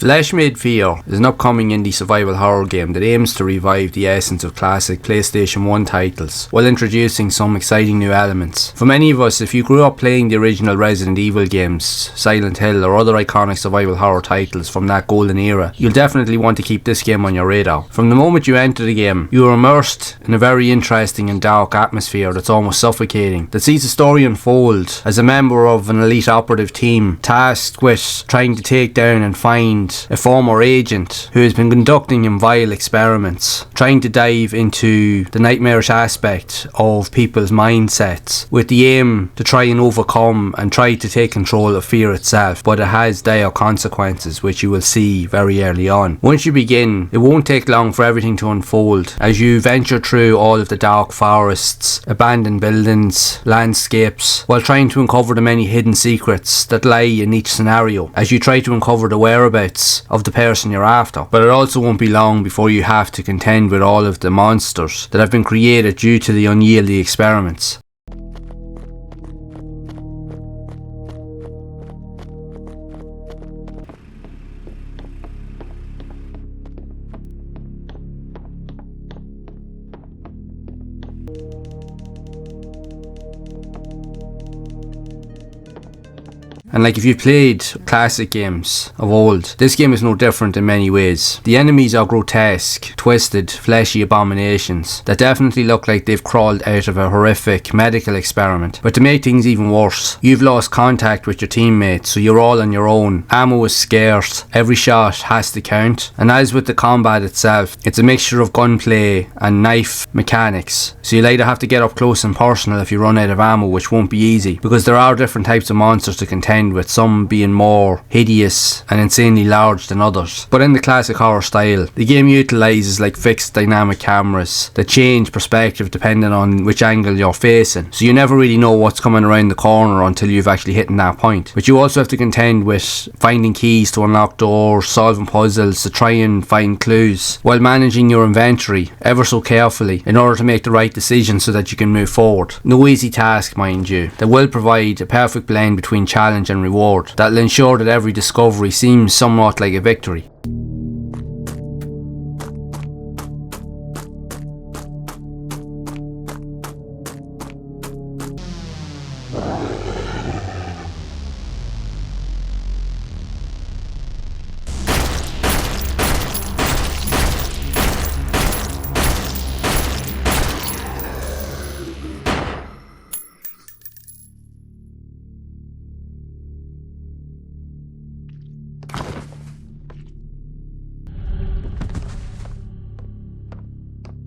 Flesh Made Fear is an upcoming indie survival horror game that aims to revive the essence of classic PlayStation 1 titles while introducing some exciting new elements. For many of us, if you grew up playing the original Resident Evil games, Silent Hill or other iconic survival horror titles from that golden era, you'll definitely want to keep this game on your radar. From the moment you enter the game, you are immersed in a very interesting and dark atmosphere that's almost suffocating, that sees the story unfold as a member of an elite operative team tasked with trying to take down and find a former agent who has been conducting vile experiments, trying to dive into the nightmarish aspect of people's mindsets with the aim to try and overcome and try to take control of fear itself, but it has dire consequences which you will see very early on. Once you begin, it won't take long for everything to unfold as you venture through all of the dark forests, abandoned buildings, landscapes, while trying to uncover the many hidden secrets that lie in each scenario as you try to uncover the whereabouts of the person you're after. But it also won't be long before you have to contend with all of the monsters that have been created due to the unyieldy experiments. And like if you've played classic games of old, this game is no different in many ways. The enemies are grotesque, twisted, fleshy abominations that definitely look like they've crawled out of a horrific medical experiment. But to make things even worse, you've lost contact with your teammates, so you're all on your own. Ammo is scarce, every shot has to count, and as with the combat itself, it's a mixture of gunplay and knife mechanics. So you'll either have to get up close and personal if you run out of ammo, which won't be easy, because there are different types of monsters to contend with, some being more hideous and insanely large than others. But in the classic horror style, the game utilises like fixed dynamic cameras that change perspective depending on which angle you're facing, so you never really know what's coming around the corner until you've actually hit that point. But you also have to contend with finding keys to unlock doors, solving puzzles to try and find clues, while managing your inventory ever so carefully in order to make the right decision so that you can move forward. No easy task, mind you, that will provide a perfect blend between challenge and reward that'll ensure that every discovery seems somewhat like a victory.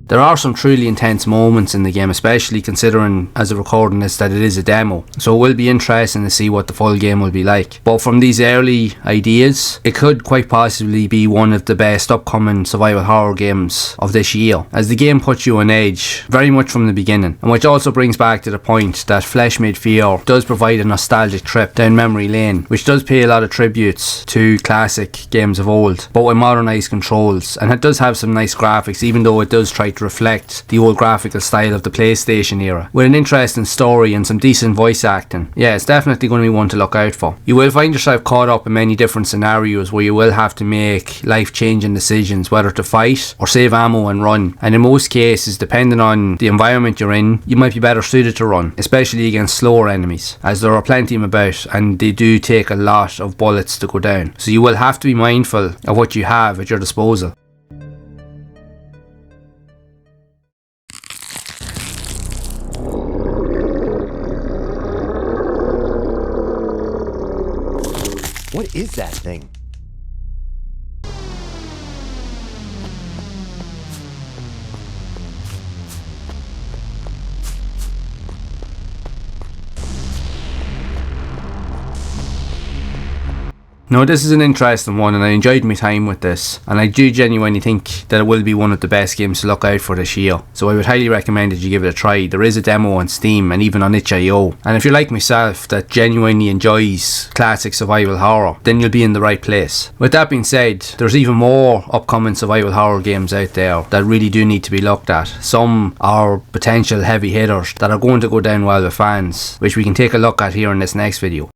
There are some truly intense moments in the game, especially considering as a recording this that it is a demo, so it will be interesting to see what the full game will be like. But from these early ideas, it could quite possibly be one of the best upcoming survival horror games of this year, as the game puts you on edge very much from the beginning, and which also brings back to the point that Flesh Made Fear does provide a nostalgic trip down memory lane, which does pay a lot of tributes to classic games of old, but with modernised controls, and it does have some nice graphics even though it does try to reflect the old graphical style of the PlayStation era, with an interesting story and some decent voice acting. Yeah, it's definitely going to be one to look out for. You will find yourself caught up in many different scenarios where you will have to make life-changing decisions whether to fight or save ammo and run, and in most cases, depending on the environment you're in, you might be better suited to run, especially against slower enemies, as there are plenty of them about and they do take a lot of bullets to go down, so you will have to be mindful of what you have at your disposal. What is that thing? No, this is an interesting one and I enjoyed my time with this, and I do genuinely think that it will be one of the best games to look out for this year, so I would highly recommend that you give it a try. There is a demo on Steam and even on itch.io, and if you're like myself that genuinely enjoys classic survival horror, then you'll be in the right place. With that being said, there's even more upcoming survival horror games out there that really do need to be looked at. Some are potential heavy hitters that are going to go down well with fans, which we can take a look at here in this next video.